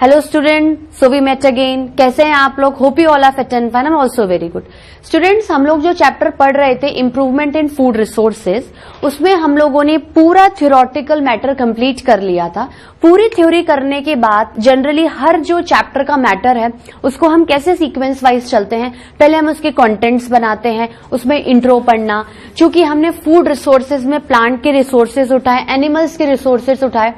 Hello student, so we met again. कैसे हैं आप लोग? Hope you all are fit and fine. I am also very good. Students, हम लोग जो चैप्टर पढ़ रहे थे इम्प्रूवमेंट इन फूड रिसोर्सेज, उसमें हम लोगों ने पूरा थ्योरेटिकल मैटर कंप्लीट कर लिया था। पूरी थ्योरी करने के बाद जनरली हर जो चैप्टर का मैटर है उसको हम कैसे सीक्वेंस वाइज चलते हैं, पहले हम उसके कंटेंट्स बनाते हैं, उसमें इंट्रो पढ़ना। चूंकि हमने फूड रिसोर्सेज में प्लांट के रिसोर्सेज उठाए, एनिमल्स के रिसोर्सेज उठाए,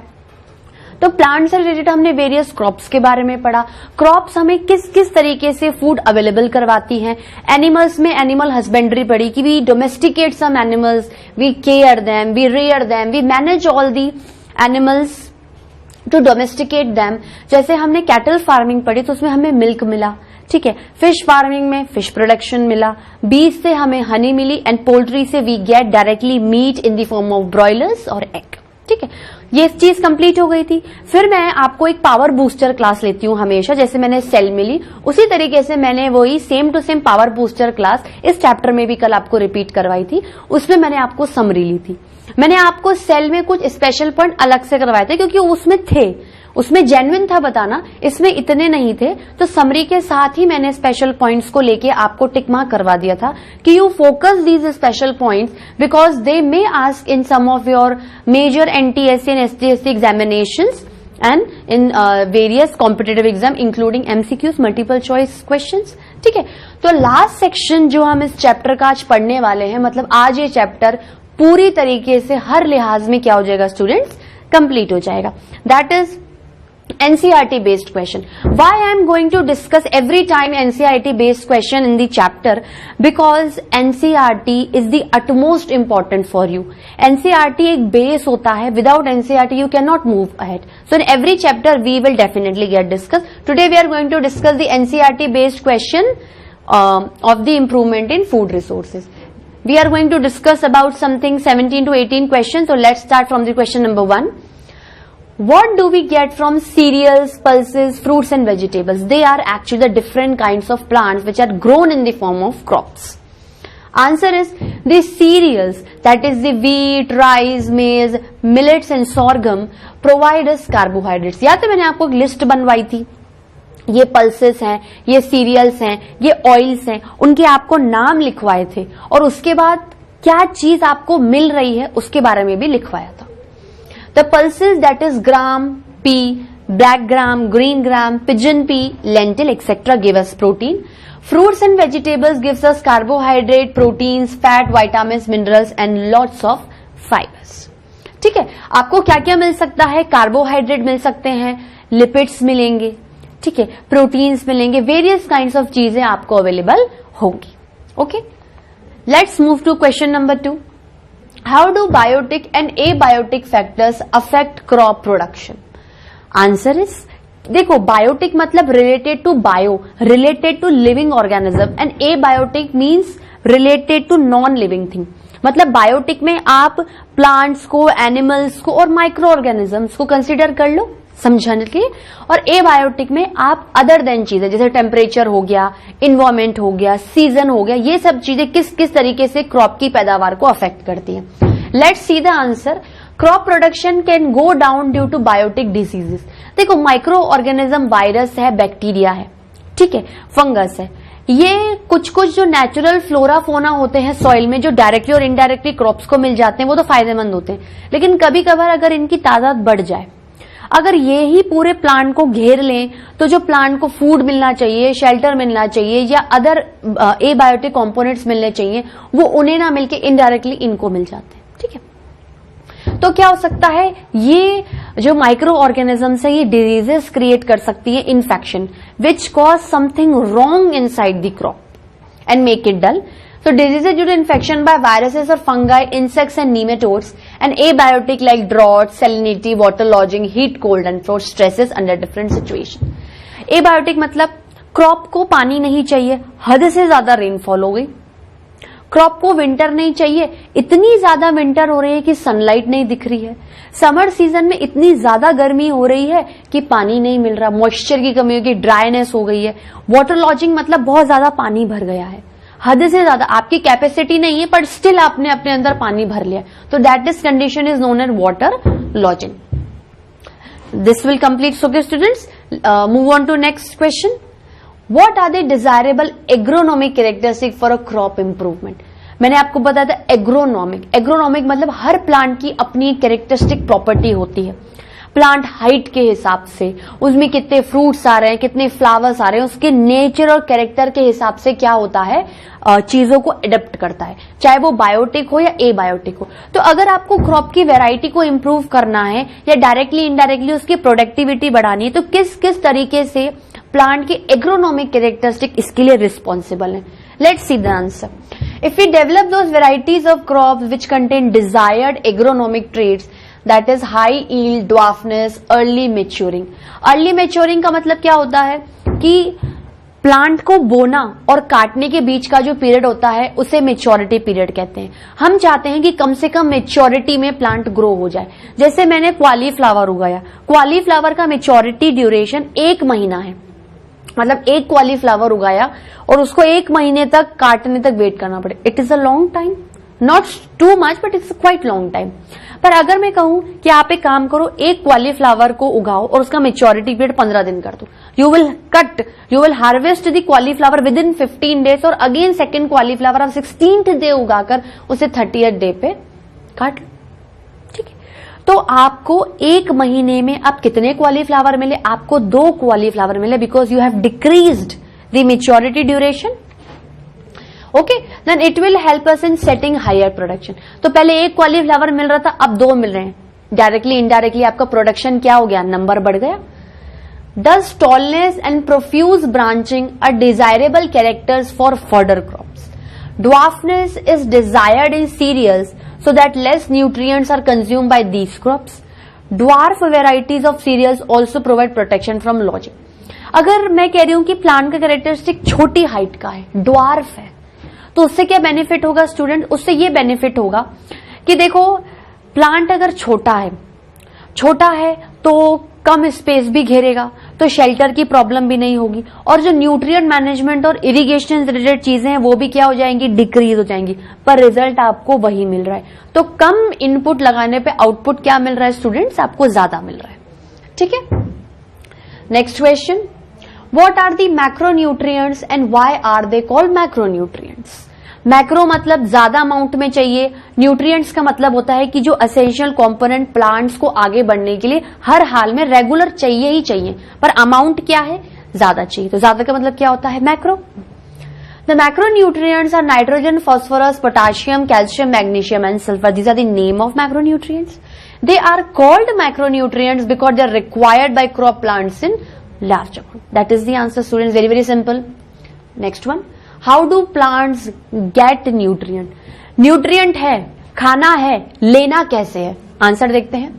तो प्लांट से रिलेटेड हमने वेरियस क्रॉप्स के बारे में पढ़ा। क्रॉप्स हमें किस किस तरीके से फूड अवेलेबल करवाती हैं। एनिमल्स में एनिमल हस्बेंड्री पढ़ी कि we domesticate some animals, we care them, we rear them, we manage all the animals to domesticate them. जैसे हमने कैटल फार्मिंग पढ़ी तो उसमें हमें मिल्क मिला, ठीक है। फिश फार्मिंग में फिश प्रोडक्शन मिला, बीज से हमें हनी मिली, एंड पोल्ट्री से we get directly meat in the form of broilers और एग, ठीक है। ये चीज कंप्लीट हो गई थी। फिर मैं आपको एक पावर बूस्टर क्लास लेती हूं हमेशा, जैसे मैंने सेल मिली उसी तरीके से मैंने वही same to same power booster class इस चैप्टर में भी कल आपको रिपीट करवाई थी। उसमें मैंने आपको समरी ली थी। मैंने आपको सेल में कुछ स्पेशल पॉइंट अलग से करवाए थे क्योंकि उसमें थे, उसमें जेन्युइन था बताना, इसमें इतने नहीं थे। तो समरी के साथ ही मैंने स्पेशल पॉइंट्स को लेके आपको टिक मार्क करवा दिया था कि you focus these special points because they may ask in some of your major NTSC and STSC examinations and in various competitive exam including MCQs, multiple choice questions, ठीक है। तो लास्ट सेक्शन जो हम इस चैप्टर का आज पढ़ने वाले हैं, मतलब आज ये चैप्टर पूरी तरीके से हर लिहाज में क्या हो जाएगा स्टूडेंट्स, कंप्लीट हो जाएगा। That is NCERT based question. Why I am going to discuss every time NCERT based question in the chapter? Because NCERT is the utmost important for you. NCERT एक base होता है, without NCERT you cannot move ahead. So in every chapter we will definitely get discussed. Today we are going to discuss the NCERT based question of the improvement in food resources. We are going to discuss about something 17 to 18 questions. So let's start from the question number 1. What do we get from cereals, pulses, fruits and vegetables? They are actually the different kinds of plants which are grown in the form of crops. Answer is the cereals, that is the wheat, rice, maize, millets and sorghum provide us carbohydrates. याद है मैंने आपको एक list बनवाई थी, ये pulses हैं, ये सीरियल्स हैं, ये ऑयल्स हैं, उनके आपको नाम लिखवाए थे और उसके बाद क्या चीज आपको मिल रही है उसके बारे में भी लिखवाया था। The pulses, that is gram, pea, black gram, green gram, pigeon pea, lentil, etc. give us protein. Fruits and vegetables gives us carbohydrate, proteins, fat, vitamins, minerals and lots of fibers. ठीक है, आपको क्या क्या मिल सकता है? Carbohydrate मिल सकते हैं, lipids मिलेंगे, ठीक है, प्रोटीन्स मिलेंगे, वेरियस काइंड्स ऑफ चीजें आपको अवेलेबल होंगी। Okay, let's move to question number 2. How do biotic and abiotic factors affect crop production? Answer is, देखो biotic मतलब related to bio, related to living organism, and abiotic means related to non-living thing. मतलब biotic में आप plants को, animals को और microorganisms को consider कर लो समझाने के लिए, और एबायोटिक में आप अदर देन चीजें जैसे टेम्परेचर हो गया, इन्वायरमेंट हो गया, सीजन हो गया, ये सब चीजें किस किस तरीके से क्रॉप की पैदावार को अफेक्ट करती हैं। Let's see the answer. Crop production can go down due to biotic diseases. देखो माइक्रो ऑर्गेनिज्म, वायरस है, बैक्टीरिया है, ठीक है, फंगस है, ये कुछ कुछ जो नेचुरल फ्लोरा फोना होते हैं सॉइल में जो डायरेक्टली और इनडायरेक्टली क्रॉप्स को मिल जाते हैं वो तो फायदेमंद होते हैं, लेकिन कभी कभार अगर इनकी तादाद बढ़ जाए, अगर ये ही पूरे प्लांट को घेर लें तो जो प्लांट को फूड मिलना चाहिए, शेल्टर मिलना चाहिए या अदर एबायोटिक कंपोनेंट्स मिलने चाहिए, वो उन्हें ना मिलके इनडायरेक्टली इनको मिल जाते हैं, ठीक है। तो क्या हो सकता है, ये जो माइक्रो ऑर्गेनिजम्स है ये डिजीजेस क्रिएट कर सकती है, infection which cause something wrong inside the crop and make it dull. So diseases due to infection by viruses or fungi, insects and nematodes, and abiotic like drought, salinity, water lodging, heat, cold and frost stresses under different situation. Abiotic मतलब crop को पानी नहीं चाहिए, हद से ज्यादा rainfall हो गई, क्रॉप को विंटर नहीं चाहिए, इतनी ज्यादा विंटर हो रही है कि सनलाइट नहीं दिख रही है, समर सीजन में इतनी ज्यादा गर्मी हो रही है कि पानी नहीं मिल रहा, मॉइस्चर की कमी होगी, ड्राइनेस हो गई है, वाटर लॉजिंग मतलब बहुत ज्यादा पानी भर गया है, हद से ज्यादा आपकी कैपेसिटी नहीं है पर स्टिल आपने अपने अंदर पानी भर लिया, तो that is condition is known as water logging. This will complete. So, okay, students, Move on to next question. What are the desirable agronomic characteristic for a crop improvement? मैंने आपको बताया था एग्रोनॉमिक मतलब हर प्लांट की अपनी characteristic property होती है। Plant height के हिसाब से, उसमें कितने फ्रूट्स आ रहे हैं, कितने फ्लावर्स आ रहे हैं, उसके नेचर और कैरेक्टर के हिसाब से क्या होता है, चीजों को एडेप्ट करता है, चाहे वो बायोटिक हो या एबायोटिक हो। तो अगर आपको क्रॉप की वैरायटी को इंप्रूव करना है या डायरेक्टली इनडायरेक्टली उसकी प्रोडक्टिविटी बढ़ानी है, तो किस किस तरीके से प्लांट की एग्रोनॉमिक कैरेक्टरिस्टिक इसके लिए रिस्पॉन्सिबल है। Let's see the answer. If we develop those varieties of crops which contain desired agronomic traits, that is high yield, dwarfness, early maturing. Early maturing का मतलब क्या होता है कि प्लांट को बोना और काटने के बीच का जो पीरियड होता है उसे मेच्योरिटी पीरियड कहते हैं। हम चाहते हैं कि कम से कम मेच्योरिटी में प्लांट ग्रो हो जाए। जैसे मैंने क्वालीफ्लावर उगाया, क्वालीफ्लावर का मेच्योरिटी ड्यूरेशन 1 महीना है, मतलब एक क्वालीफ्लावर उगाया और उसको 1 महीने तक काटने तक वेट करना पड़े। It is a long time, not too much but it's quite long time. पर अगर मैं कहूं कि आप एक काम करो, एक क्वालीफ्लावर को उगाओ और उसका मेच्योरिटी पीरियड 15 दिन कर दो, you will harvest the cauliflower within 15 days और अगेन सेकेंड क्वालीफ्लावर आप 16th डे उगाकर उसे 30th डे पे काट लो। ठीक है, तो आपको 1 महीने में अब कितने क्वालीफ्लावर मिले? आपको 2 क्वालीफ्लावर मिले, because you have decreased the maturity duration. Okay, then it will help us in setting higher production. तो पहले 1 क्वालीफ्लावर मिल रहा था, अब 2 मिल रहे हैं। डायरेक्टली इनडायरेक्टली आपका प्रोडक्शन क्या हो गया? नंबर बढ़ गया। Does tallness and profuse branching are desirable characters for fodder crops? Dwarfness is desired in cereals so that less nutrients are consumed by these crops. Dwarf varieties of cereals also provide protection from lodging. अगर मैं कह रही हूं कि plant का characteristic छोटी height का है, ड्वार्फ है, तो उससे क्या बेनिफिट होगा स्टूडेंट? उससे ये बेनिफिट होगा कि देखो, प्लांट अगर छोटा है तो कम स्पेस भी घेरेगा, तो शेल्टर की प्रॉब्लम भी नहीं होगी, और जो न्यूट्रिएंट मैनेजमेंट और इरिगेशन रिलेटेड चीजें हैं वो भी क्या हो जाएंगी? डिक्रीज हो जाएंगी, पर रिजल्ट आपको वही मिल रहा है। तो कम इनपुट लगाने पे आउटपुट क्या मिल रहा है स्टूडेंट्स? आपको ज्यादा मिल रहा है। ठीक है, next question, what are the macronutrients and why are they called macronutrients? Macro मतलब ज्यादा अमाउंट में चाहिए, न्यूट्रिएंट्स का मतलब होता है कि जो एसेंशियल कंपोनेंट प्लांट्स को आगे बढ़ने के लिए हर हाल में रेगुलर चाहिए ही चाहिए, पर अमाउंट क्या है? ज्यादा चाहिए। तो ज्यादा का मतलब क्या होता है? Macro. The macronutrients are nitrogen, phosphorus, potassium, calcium, magnesium and sulphur. These are the name of macronutrients. They are called macronutrients because they are required by crop plants in large amount. That is the answer students, very very simple. Next one, how do plants get nutrient? Nutrient है, खाना है, लेना कैसे है? Answer देखते हैं।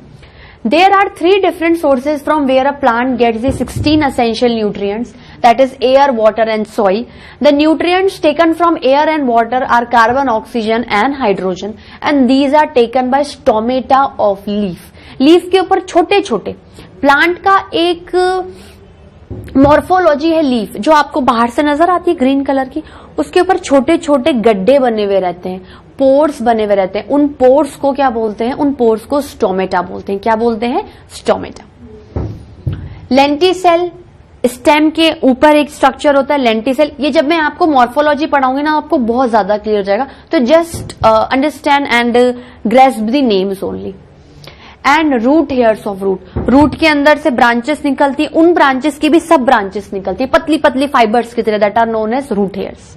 There are 3 different sources from where a plant gets the 16 essential nutrients, that is air, water and soil. The nutrients taken from air and water are carbon, oxygen and hydrogen, and these are taken by stomata of leaf. Leaf के ऊपर छोटे छोटे, plant का एक morphology है leaf, जो आपको बाहर से नजर आती है ग्रीन कलर की, उसके ऊपर छोटे छोटे गड्ढे बने हुए रहते हैं, पोर्स बने हुए रहते हैं। उन पोर्स को क्या बोलते हैं? उन पोर्स को स्टोमेटा बोलते हैं। क्या बोलते हैं? स्टोमेटा। लेंटिसेल, स्टेम के ऊपर एक स्ट्रक्चर होता है लेंटिसेल। ये जब मैं आपको मॉर्फोलॉजी पढ़ाऊंगी ना, आपको बहुत ज्यादा क्लियर हो जाएगा, तो just understand and grasp the names only. And root hairs of root, root के अंदर से ब्रांचेस निकलती, उन ब्रांचेस की भी सब ब्रांचेस निकलती, पतली पतली फाइबर्स की तरह, that are known as root hairs.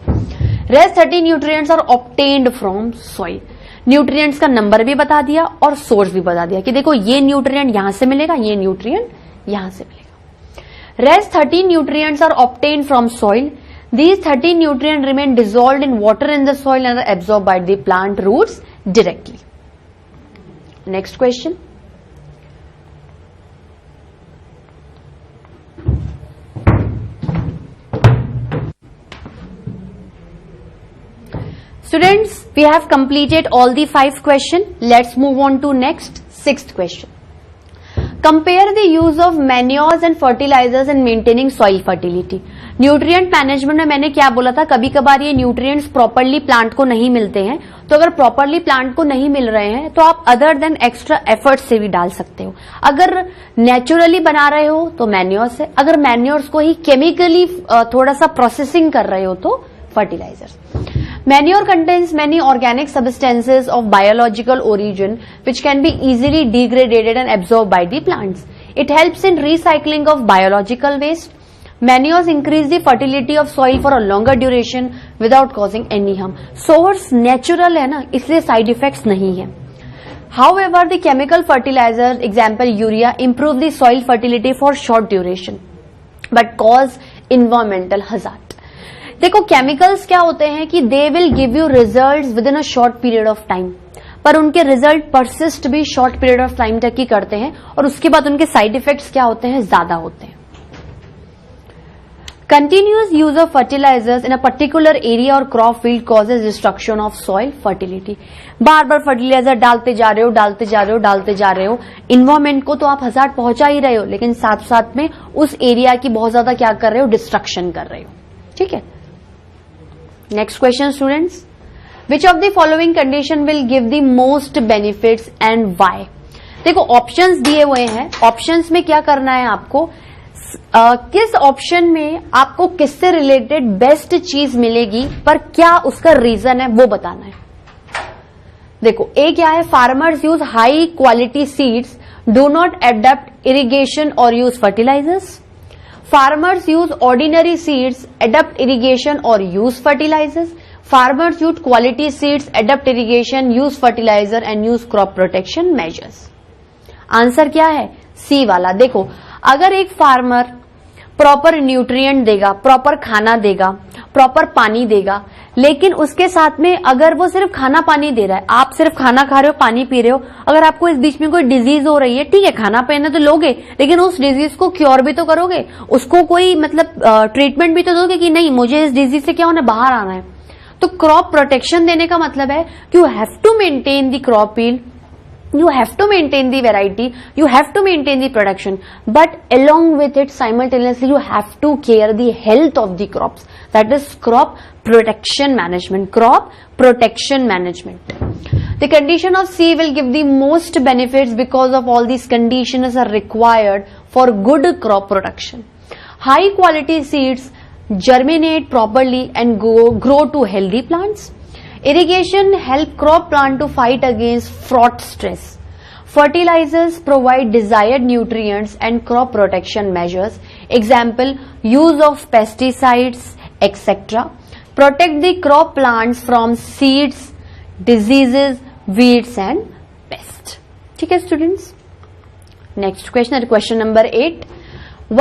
Rest 30 nutrients are obtained from soil. Nutrients का नंबर भी बता दिया और सोर्स भी बता दिया कि देखो ये न्यूट्रिएंट यहां से मिलेगा, ये न्यूट्रिएंट यहां से मिलेगा। Rest 30 nutrients are obtained from soil. These 30 nutrients remain dissolved in water in the soil and are absorbed by the plant roots directly. Next question. Students, we have completed all the 5 questions. Let's move on to next 6th question. Compare the use of manures and fertilizers in maintaining soil fertility. Nutrient management में मैंने क्या बोला था, कभी कभार ये nutrients properly plant को नहीं मिलते हैं, तो अगर प्रॉपरली प्लांट को नहीं मिल रहे हैं तो आप अदर देन एक्स्ट्रा एफर्ट से भी डाल सकते हो। अगर नेचुरली बना रहे हो तो मैन्योर से, अगर मैन्योर्स को ही केमिकली थोड़ा सा प्रोसेसिंग कर रहे हो तो fertilisers. Manure contains many organic substances of biological origin which can be easily degraded and absorbed by the plants. It helps in recycling of biological waste. Manures increase the fertility of soil for a longer duration without causing any harm. Source natural है ना, इसलिए side effects नहीं है. However, the chemical fertilizers, example urea, improve the soil fertility for short duration but cause environmental hazard. देखो chemicals क्या होते हैं कि they will give you results with in a short period of time, पर उनके result persist भी short period of time तक ही करते हैं और उसके बाद उनके साइड इफेक्ट्स क्या होते हैं, ज्यादा होते हैं। Continuous use of fertilizers in a particular area और crop field causes destruction of soil fertility. बार बार फर्टिलाइजर डालते जा रहे हो, इन्वायरमेंट को तो आप हजार्ड पहुंचा ही रहे हो, लेकिन साथ साथ में उस एरिया की बहुत ज्यादा क्या कर रहे हो, डिस्ट्रक्शन कर रहे हो। ठीक है, next question students, which of the following condition will give the most benefits and why. देखो ऑप्शंस दिए हुए हैं, ऑप्शंस में क्या करना है आपको, किस ऑप्शन में आपको किससे रिलेटेड बेस्ट चीज मिलेगी पर क्या उसका रीजन है वो बताना है। देखो ए क्या है, farmers use high quality seeds, do not adapt irrigation और use fertilizers. Farmers use ordinary seeds, adapt irrigation or use fertilizers. Farmers use quality seeds, adapt irrigation, use fertilizer and use crop protection measures. Answer क्या है, सी वाला। देखो अगर एक farmer proper nutrient देगा, proper खाना देगा, प्रॉपर पानी देगा, लेकिन उसके साथ में अगर वो सिर्फ खाना पानी दे रहा है, आप सिर्फ खाना खा रहे हो, पानी पी रहे हो, अगर आपको इस बीच में कोई डिजीज हो रही है, ठीक है खाना पीना तो लोगे, लेकिन उस डिजीज को क्योर भी तो करोगे, उसको कोई मतलब ट्रीटमेंट भी तो दोगे कि नहीं मुझे इस डिजीज से क्या होना, बाहर आना है। तो क्रॉप प्रोटेक्शन देने का मतलब है कि you have to maintain the crop yield, you have to maintain the variety, you have to maintain the production, but along with it simultaneously you have to care the health of the crops. That is crop protection management. Crop protection management. The condition of C will give the most benefits because of all these conditions are required for good crop production. High quality seeds germinate properly and grow to healthy plants. Irrigation help crop plant to fight against frost stress. Fertilizers provide desired nutrients and crop protection measures. Example, use of pesticides, etc. Protect the crop plants from seeds, diseases, weeds and pests. ठीक है students? Next question, question number 8.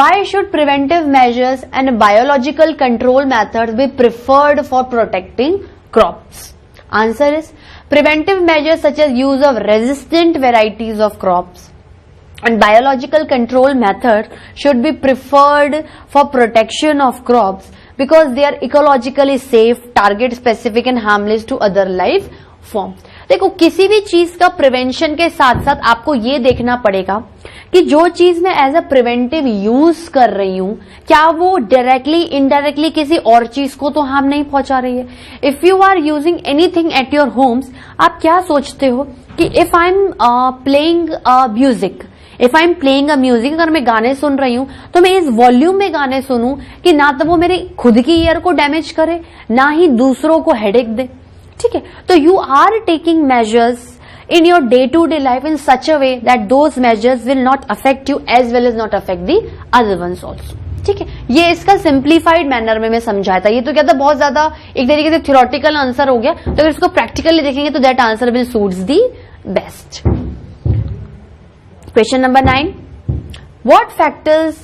Why should preventive measures and biological control methods be preferred for protecting crops? Answer is preventive measures such as use of resistant varieties of crops and biological control methods should be preferred for protection of crops because they are ecologically safe, target specific and harmless to other life forms. देखो किसी भी चीज का prevention के साथ साथ आपको ये देखना पड़ेगा कि जो चीज मैं एज अ प्रिवेंटिव यूज कर रही हूं क्या वो डायरेक्टली इनडायरेक्टली किसी और चीज को तो हार्म नहीं पहुंचा रही है। If you are using anything at your homes, आप क्या सोचते हो कि if I am playing music, if I am playing a music, अगर मैं गाने सुन रही हूं तो मैं इस वॉल्यूम में गाने सुनूं कि ना तो वो मेरे खुद की ईयर को डैमेज करे ना ही दूसरों को हेडेक दे। ठीक है, तो you are taking measures in your day-to-day life in such a way that those measures will not affect you as well as not affect the other ones also. ठीक है, ये इसका सिंप्लीफाइड मैनर में मैं समझाया था। ये तो क्या था, बहुत ज्यादा एक तरीके से थ्योरेटिकल आंसर हो गया, तो अगर इसको प्रैक्टिकली देखेंगे तो that answer will suits the best. Question number 9. What factors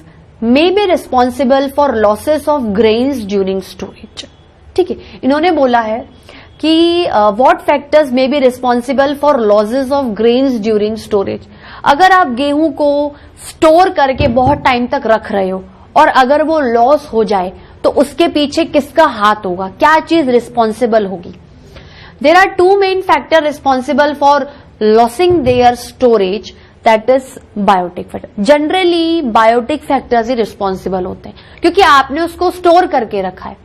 may be responsible for losses of grains during storage? ठीक है, इन्होंने बोला है कि what factors may be responsible for losses of grains during storage. अगर आप गेहूं को स्टोर करके बहुत टाइम तक रख रहे हो और अगर वो लॉस हो जाए तो उसके पीछे किसका हाथ होगा, क्या चीज रिस्पॉन्सिबल होगी। There are two main factor responsible for losing their storage, that is biotic factor. Generally biotic factors ही रिस्पॉन्सिबल होते हैं क्योंकि आपने उसको स्टोर करके रखा है।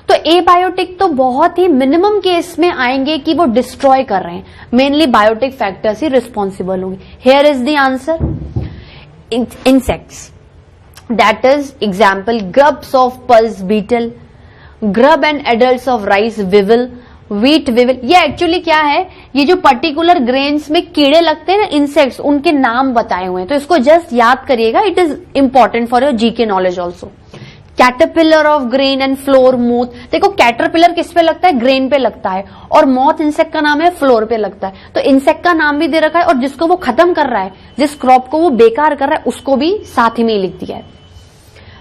तो एबायोटिक तो बहुत ही मिनिमम केस में आएंगे कि वो डिस्ट्रॉय कर रहे हैं, मेनली बायोटिक फैक्टर्स ही रिस्पॉन्सिबल होंगे। Here is the answer, insects, that is example grubs of pulse beetle, grub and adults of rice weevil, wheat weevil. ये एक्चुअली क्या है, ये जो पर्टिकुलर ग्रेन्स में कीड़े लगते हैं ना, इंसेक्ट्स, उनके नाम बताए हुए हैं, तो इसको जस्ट याद करिएगा, it is important for your GK knowledge also. Caterpillar of grain and floor moth, देखो कैटरपिलर किस पे लगता है, ग्रेन पे लगता है, और मोथ इंसेक्ट का नाम है, फ्लोर पे लगता है। तो इंसेक्ट का नाम भी दे रखा है, और जिसको वो खत्म कर रहा है, जिस क्रॉप को वो बेकार कर रहा है, उसको भी साथ ही में लिख दिया है।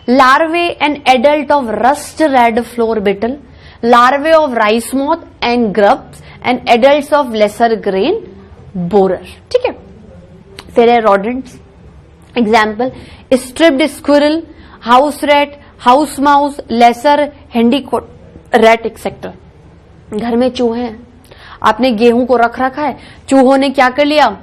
Larvae and adult of rust red flour beetle, larvae of rice moth and grubs and adults of lesser grain borer. ठीक है, फिर है rodents, example striped squirrel, house rat, house mouse, lesser bandicoot rat etcetera. घर में चूहे हैं, आपने गेहूं को रख रखा है, चूहों ने क्या कर लिया,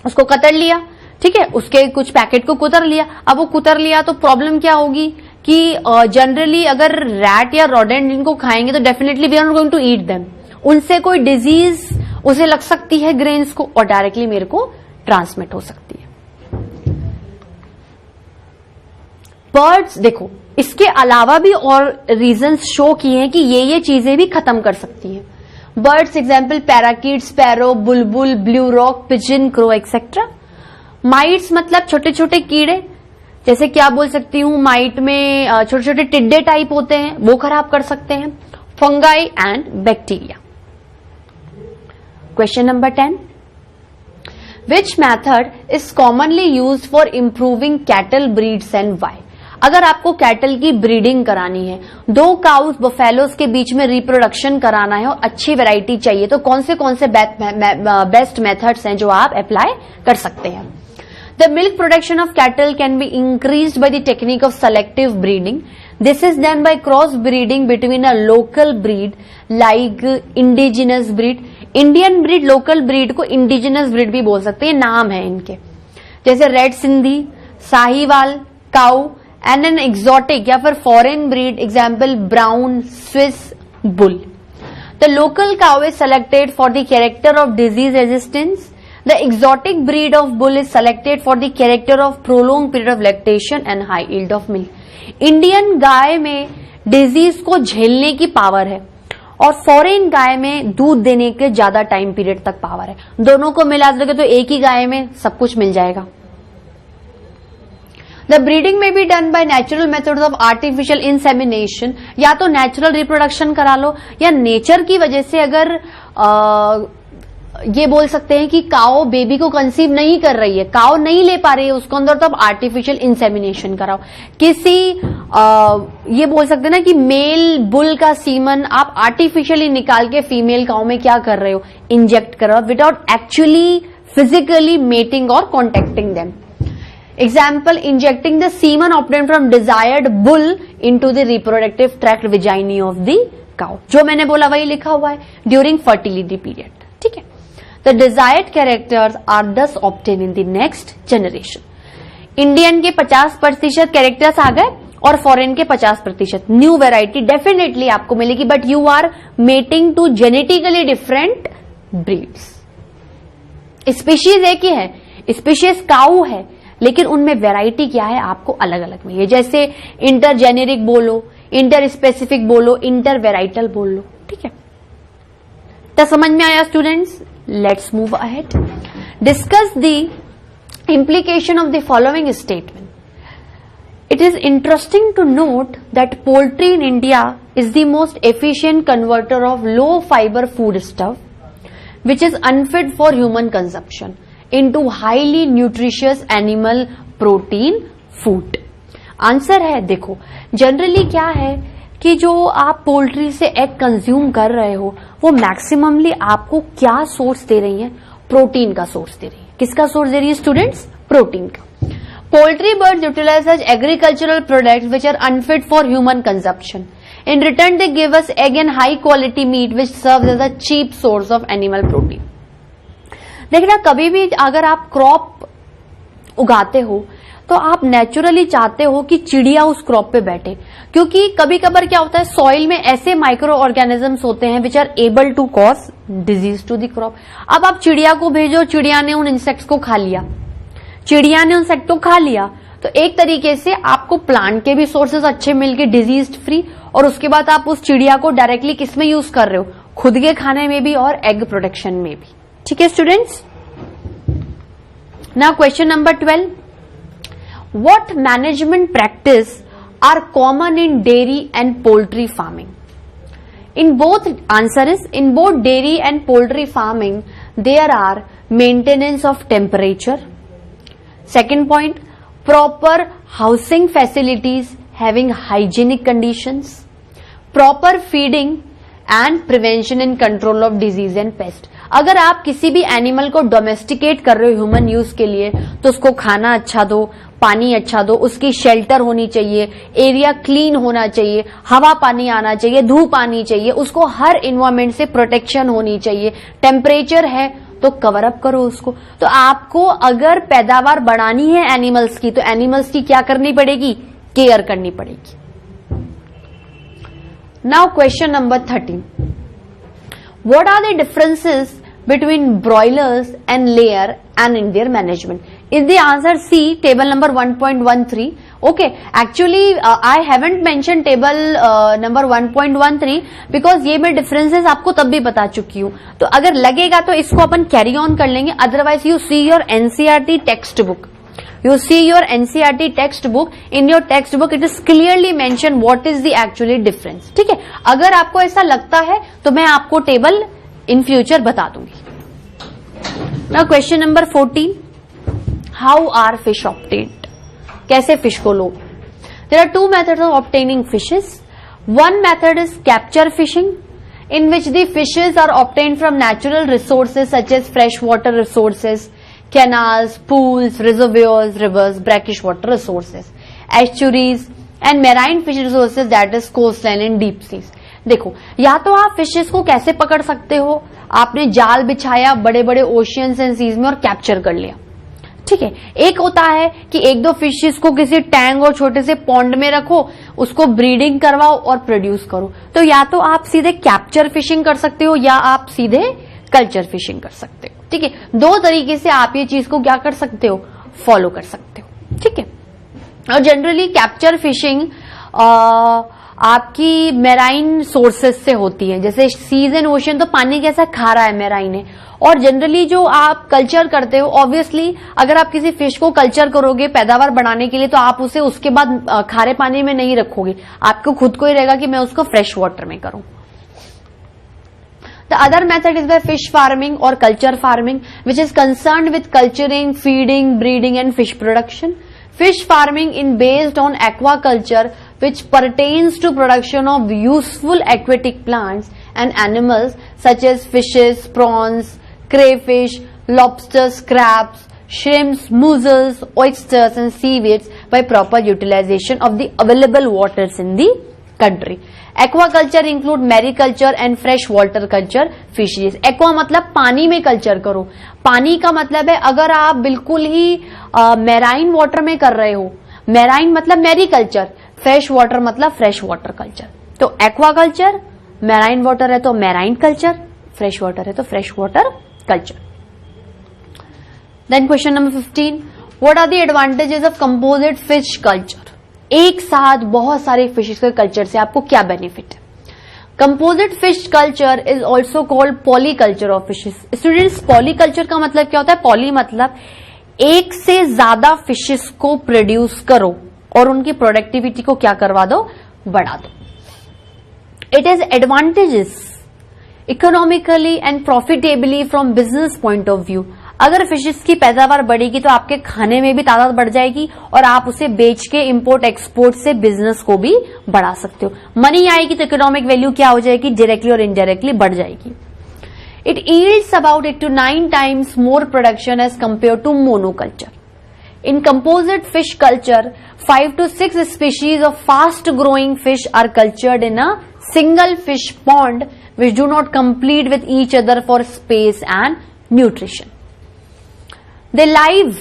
उसको कतर लिया, ठीक है, उसके कुछ पैकेट को कुतर लिया। अब वो कुतर लिया तो प्रॉब्लम क्या होगी कि जनरली अगर रैट या रोडेंट इनको खाएंगे तो definitely we are not going to eat them, उनसे कोई डिजीज उसे लग सकती है ग्रेन्स को, और डायरेक्टली मेरे को ट्रांसमिट हो सकती है। बर्ड्स, देखो इसके अलावा भी और रीजंस शो किए हैं कि ये चीजें भी खत्म कर सकती हैं। बर्ड्स एग्जाम्पल पैराकीट, स्पैरो, बुलबुल, blue rock, pigeon, crow etcetera. Mites मतलब छोटे छोटे कीड़े, जैसे क्या बोल सकती हूं, माइट में छोटे छोटे टिड्डे टाइप होते हैं, वो खराब कर सकते हैं। Fungi and bacteria. Question number 10, which method is commonly used for improving cattle breeds and why. अगर आपको कैटल की ब्रीडिंग करानी है, 2 काउस बफेलोज के बीच में रिप्रोडक्शन कराना है और अच्छी वैरायटी चाहिए, तो कौन से बेस्ट मेथड्स हैं जो आप अप्लाई कर सकते हैं। The milk production of cattle can be increased by the technique of selective breeding. This is done by cross breeding between a local breed like indigenous breed. Indian breed, local breed को indigenous breed भी बोल सकते हैं, नाम है इनके, जैसे red Sindhi, Sahiwal cow and an exotic या फिर foreign breed, example Brown Swiss bull. The local cow is selected for the character of disease resistance. The exotic breed of bull is selected for the character of prolonged period of lactation and high yield of milk. Indian guy में disease को झेलने की power है और foreign गाय में दूध देने के ज्यादा टाइम पीरियड तक पावर है। दोनों को मिला दोगे तो एक ही गाय में सब कुछ मिल जाएगा। The breeding may be done by natural methods of artificial insemination, या तो नेचुरल रिप्रोडक्शन करा लो, या नेचर की वजह से अगर ये बोल सकते हैं कि काओ बेबी को कंसीव नहीं कर रही है, काओ नहीं ले पा रही है उसको अंदर, तो आप आर्टिफिशियल इंसेमिनेशन कराओ। किसी ये बोल सकते हैं ना कि मेल बुल का सीमन आप आर्टिफिशियली निकाल के फीमेल काओ में क्या कर रहे हो, इंजेक्ट कर रहे हो विदाउट एक्चुअली फिजिकली मेटिंग और contacting them. Example, injecting the semen obtained from desired bull into the reproductive tract vagina of the cow. जो मैंने बोला वही लिखा हुआ है, during fertility period. ठीक है, the desired characters are thus obtained in the next generation. Indian के 50% कैरेक्टर्स आ गए और फॉरेन के 50%। न्यू वेराइटी डेफिनेटली आपको मिलेगी, but you are mating to genetically different breeds. Species एक ही है, स्पीशीज काऊ है, लेकिन उनमें वैरायटी क्या है आपको अलग अलग मिली है। जैसे इंटर जेनेरिक बोलो, इंटर स्पेसिफिक बोलो, इंटर वेराइटल बोल लो। ठीक है, तो समझ में आया students? Let's move ahead, discuss the implication of the following statement. It is interesting to note that poultry in India is the most efficient converter of low fiber foodstuff, which is unfit for human consumption, into highly nutritious animal protein food. Answer है, देखो generally क्या है कि जो आप poultry से egg consume कर रहे हो वो मैक्सिममली आपको क्या सोर्स दे रही है? प्रोटीन का सोर्स दे रही है। किसका सोर्स दे रही है स्टूडेंट्स? प्रोटीन का। Poultry birds utilize such agricultural products which are unfit for human consumption. In return they give us egg and high quality meat which serves as a cheap source of animal protein. देखना, कभी भी अगर आप crop उगाते हो तो आप naturally चाहते हो कि चिड़िया उस क्रॉप पे बैठे, क्योंकि कभी कभार क्या होता है सॉइल में ऐसे माइक्रो ऑर्गेनिजम्स होते हैं which are able to cause disease to the crop. अब आप चिड़िया को भेजो, चिड़िया ने उन इंसेक्ट्स को खा लिया, चिड़िया ने उन इंसेक्ट को खा लिया, तो एक तरीके से आपको प्लांट के भी सोर्सेज अच्छे मिल गए डिजीज फ्री, और उसके बाद आप उस चिड़िया को डायरेक्टली किसमें यूज कर रहे हो, खुद के खाने में भी और एग प्रोडक्शन में भी। ठीक है students, now question number 12, what management practice are common in dairy and poultry farming? In both, answer is in both dairy and poultry farming there are maintenance of temperature. Second point, proper housing facilities having hygienic conditions, proper feeding and prevention and control of disease and pest. अगर आप किसी भी animal को domesticate कर रहे हो human use के लिए तो उसको खाना अच्छा दो, पानी अच्छा दो, उसकी शेल्टर होनी चाहिए, एरिया क्लीन होना चाहिए, हवा पानी आना चाहिए, धूप आनी चाहिए, उसको हर इन्वायरमेंट से प्रोटेक्शन होनी चाहिए, टेम्परेचर है तो कवर अप करो उसको। तो आपको अगर पैदावार बढ़ानी है एनिमल्स की तो एनिमल्स की क्या करनी पड़ेगी, केयर करनी पड़ेगी। Now question number 13, what are the differences between broilers and layer and in their management? Is the answer C, table number 1.13. Okay, actually I haven't mentioned table number 1.13 because ये मैं differences आपको तब भी बता चुकी हूँ, तो अगर लगेगा तो इसको अपन कैरी ऑन कर लेंगे, otherwise you see your NCERT text book, you see your NCERT textbook, in your textbook it is clearly mentioned what is the actually difference. ठीक है, अगर आपको ऐसा लगता है तो मैं आपको टेबल इन फ्यूचर बता दूंगी। Now question number 14, how are fish obtained? कैसे फिश को लो? There are two methods of obtaining fishes. One method is capture fishing, in which the fishes are obtained from natural resources such as freshwater resources, canals, pools, reservoirs, rivers, brackish water resources, estuaries and marine fish resources, that is coastline and deep seas. देखो, या तो आप fishes को कैसे पकड़ सकते हो, आपने जाल बिछाया बड़े बड़े ओशियंस एंड सीज में और कैप्चर कर लिया। ठीक है, एक होता है कि एक दो फिशेस को किसी टैंक और छोटे से पॉन्ड में रखो, उसको ब्रीडिंग करवाओ और प्रोड्यूस करो। तो या तो आप सीधे कैप्चर फिशिंग कर सकते हो या आप सीधे कल्चर फिशिंग कर सकते हो। ठीक है, दो तरीके से आप ये चीज को क्या कर सकते हो, फॉलो कर सकते हो। ठीक है, और जनरली कैप्चर फिशिंग आपकी मेराइन सोर्सेस से होती है, जैसे सीज एंड ओशन तो पानी कैसा खारा है, मेराइन है, और जनरली जो आप कल्चर करते हो, ऑब्वियसली अगर आप किसी फिश को कल्चर करोगे पैदावार बढ़ाने के लिए तो आप उसे उसके बाद खारे पानी में नहीं रखोगे, आपको खुद को ही रहेगा कि मैं उसको फ्रेश वाटर में करूं। The other method is by fish farming or culture farming, which is concerned with culturing, feeding, breeding and fish production. Fish farming is based on aquaculture, which pertains to production of useful aquatic plants and animals such as fishes, prawns, crayfish, lobsters, crabs, shrimps, mussels, oysters and seaweeds by proper utilization of the available waters in the country. Aquaculture include mariculture and fresh water culture fisheries. Aqua मतलब पानी में culture करो, पानी का मतलब है अगर आप बिल्कुल ही मैराइन वाटर में कर रहे हो, मैराइन मतलब मैरीकल्चर, फ्रेश वाटर मतलब फ्रेश वाटर कल्चर। तो एक्वाकल्चर, मैराइन वाटर है तो मैराइन कल्चर, फ्रेश वाटर है तो fresh water culture. Then question number 15, what are the advantages of composite fish culture? एक साथ बहुत सारे फिशेस के कल्चर से आपको क्या बेनिफिट है? Composite fish culture is also called polyculture of fishes. Students, polyculture का मतलब क्या होता है? पॉली मतलब एक से ज्यादा फिशेस को प्रोड्यूस करो और उनकी प्रोडक्टिविटी को क्या करवा दो, बढ़ा दो। It is advantages economically and profitably from business point of view. अगर फिशेस की पैदावार बढ़ेगी तो आपके खाने में भी तादाद बढ़ जाएगी और आप उसे बेच के इंपोर्ट एक्सपोर्ट से बिजनेस को भी बढ़ा सकते हो। मनी आएगी तो इकोनॉमिक वैल्यू क्या हो जाएगी, डायरेक्टली और इनडायरेक्टली बढ़ जाएगी। It yields about 8 to 9 times more production as compared to monoculture. In composite fish culture, 5 to 6 species of fast growing fish are cultured in a single fish pond which do not compete with each other for space and nutrition. They live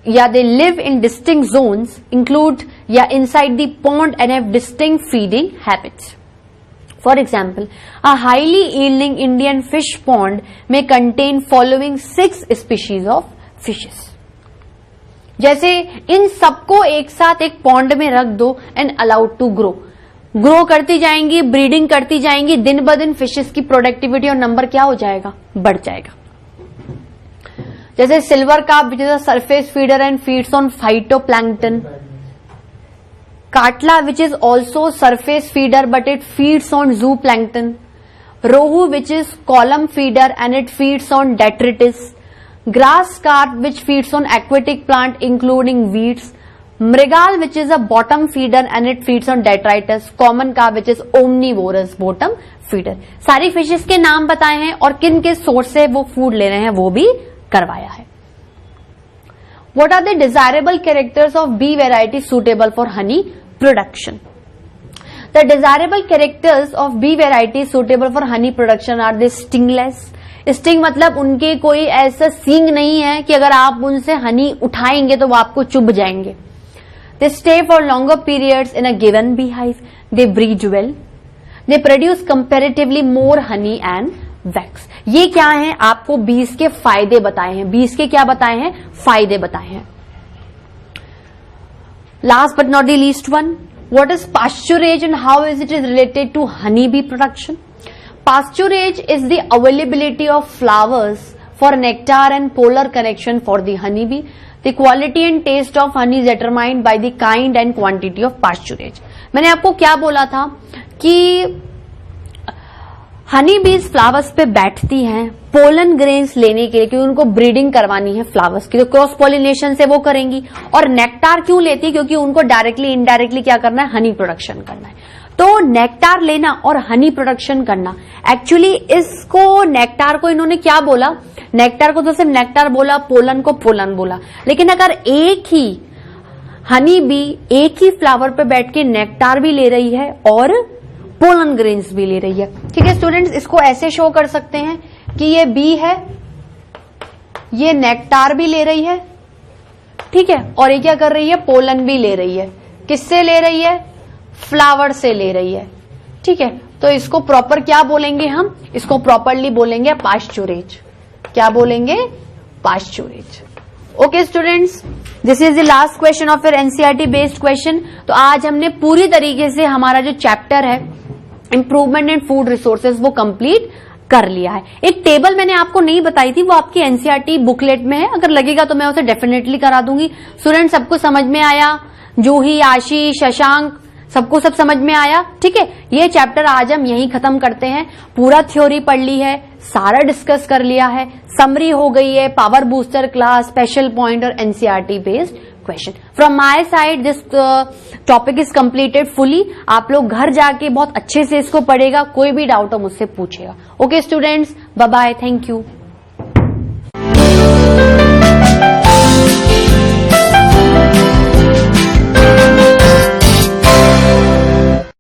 या they live in distinct zones include या inside the pond and have distinct feeding habits. For example, a highly yielding Indian fish pond may contain following 6 species of fishes. जैसे इन सबको एक साथ एक pond में रख दो एंड अलाउड टू ग्रो करती जाएंगी, ब्रीडिंग करती जाएंगी, दिन ब दिन फिशेस की प्रोडक्टिविटी और नंबर क्या हो जाएगा, बढ़ जाएगा. जैसे silver carp which is a surface feeder and feeds on phytoplankton. Katla, which is also surface feeder but it feeds on zooplankton. Rohu, which is column feeder and it feeds on detritus. Grass carp, which feeds on aquatic plant including weeds. Mrigal, which is a bottom feeder and it feeds on detritus. Common carp, which is omnivorous bottom feeder. सारी fishes के नाम बताए हैं और किन के source से वो फूड ले रहे हैं वो भी करवाया है. What are the desirable characters of bee variety suitable for honey production? The desirable characters of bee variety suitable for honey production are the stingless. Sting मतलब उनके कोई ऐसा सींग नहीं है कि अगर आप उनसे हनी उठाएंगे तो वो आपको चुभ जाएंगे. They stay for longer periods in a given beehive. They breed well. They produce comparatively more honey and wax. ये क्या है, आपको बीज के फायदे बताए हैं. बीज के क्या बताए हैं, फायदे बताए हैं. Last but not the least one, what is pasturage and how is it related to honey bee production? Pasturage is the availability of flowers for nectar and polar connection for the honey bee. The quality and taste of honey is determined by the kind and quantity of pasturage. मैंने आपको क्या बोला था कि हनी बीज flowers पे बैठती हैं पोलन ग्रेन्स लेने के लिए, क्योंकि उनको ब्रीडिंग करवानी है फ्लावर्स की, तो क्रॉस पॉलिनेशन से वो करेंगी. और नेक्टार क्यों लेती है, क्योंकि उनको डायरेक्टली इनडायरेक्टली क्या करना है, हनी प्रोडक्शन करना है. तो नेक्टार लेना और हनी प्रोडक्शन करना, एक्चुअली इसको नेक्टार को इन्होंने क्या बोला, नेक्टार को तो सिर्फ नेक्टार बोला, पोलन को पोलन बोला. लेकिन अगर एक ही हनी बी एक ही फ्लावर पे बैठ के नेक्टार भी ले रही है और पोलन ग्रेन्स भी ले रही है. ठीक है स्टूडेंट्स, इसको ऐसे शो कर सकते हैं कि ये बी है, ये नेक्टार भी ले रही है, ठीक है, और ये क्या कर रही है, पोलन भी ले रही है. किससे ले रही है, फ्लावर से ले रही है. ठीक है, तो इसको प्रॉपर क्या बोलेंगे हम, इसको प्रॉपरली बोलेंगे पास्चुरेज. क्या बोलेंगे, pasturage. Okay students, this is the last question of your NCERT based question. तो आज हमने पूरी तरीके से हमारा जो चैप्टर है इंप्रूवमेंट इन फूड रिसोर्सेज वो कंप्लीट कर लिया है. एक टेबल मैंने आपको नहीं बताई थी, वो आपकी एनसीईआरटी बुकलेट में है, अगर लगेगा तो मैं उसे डेफिनेटली करा दूंगी. स्टूडेंट सबको समझ में आया, जूही, आशीष, शशांक, सबको सब समझ में आया. ठीक है, ये चैप्टर आज हम यहीं खत्म करते हैं. पूरा थ्योरी पढ़ ली है, सारा डिस्कस कर लिया है, समरी हो गई है, power booster class, special point और NCERT based question. From my side this topic is completed fully. आप लोग घर जाके बहुत अच्छे से इसको पढ़ेगा, कोई भी डाउट हो मुझसे पूछेगा. Okay students, bye bye, thank you.